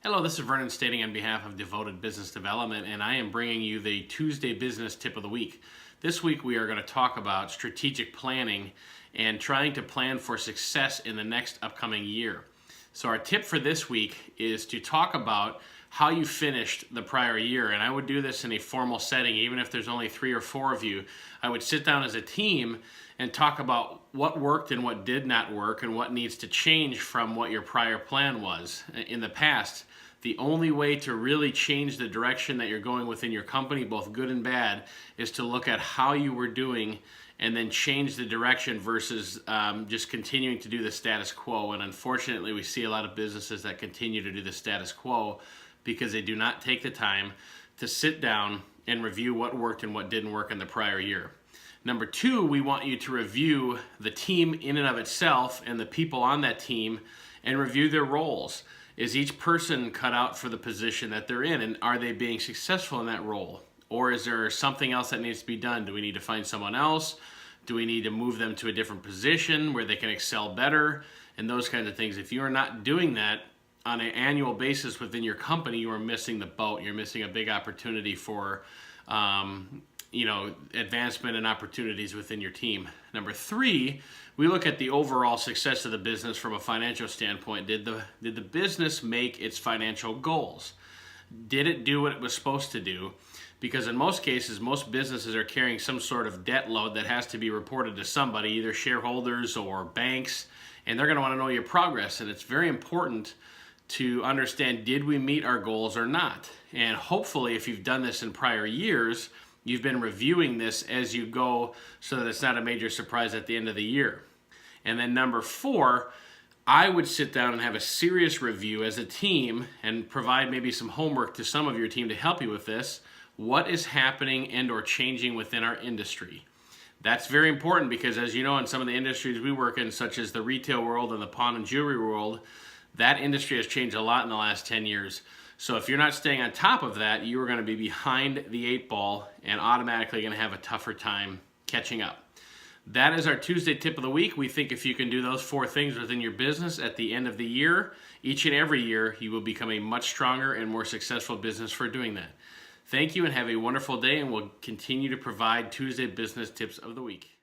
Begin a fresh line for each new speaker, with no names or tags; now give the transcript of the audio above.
Hello, this is Vernon stating on behalf of Devoted Business Development, and I am bringing you the Tuesday Business Tip of the Week. This week we are going to talk about strategic planning and trying to plan for success in the next upcoming year. So our tip for this week is to talk about how you finished the prior year, and I would do this in a formal setting. Even if there's only 3 or 4 of you, I would sit down as a team and talk about what worked and what did not work and what needs to change from what your prior plan was. In the past, the only way to really change the direction that you're going within your company, both good and bad, is to look at how you were doing and then change the direction versus just continuing to do the status quo. And unfortunately, we see a lot of businesses that continue to do the status quo because they do not take the time to sit down and review what worked and what didn't work in the prior year. Number 2, we want you to review the team in and of itself and the people on that team and review their roles. Is each person cut out for the position that they're in, and are they being successful in that role? Or is there something else that needs to be done? Do we need to find someone else? Do we need to move them to a different position where they can excel better? And those kinds of things. If you are not doing that on an annual basis within your company, you are missing the boat. You're missing a big opportunity for advancement and opportunities within your team. Number 3, we look at the overall success of the business from a financial standpoint. Did the business make its financial goals? Did it do what it was supposed to do? Because in most cases, most businesses are carrying some sort of debt load that has to be reported to somebody, either shareholders or banks, and they're going to want to know your progress. And it's very important to understand, did we meet our goals or not? And hopefully, if you've done this in prior years, you've been reviewing this as you go so that it's not a major surprise at the end of the year. And then number 4, I would sit down and have a serious review as a team and provide maybe some homework to some of your team to help you with this. What is happening and or changing within our industry? That's very important because, as you know, in some of the industries we work in, such as the retail world and the pawn and jewelry world, that industry has changed a lot in the last 10 years. So if you're not staying on top of that, you are going to be behind the 8 ball and automatically going to have a tougher time catching up. That is our Tuesday tip of the week. We think if you can do those 4 things within your business at the end of the year, each and every year, you will become a much stronger and more successful business for doing that. Thank you and have a wonderful day, and we'll continue to provide Tuesday business tips of the week.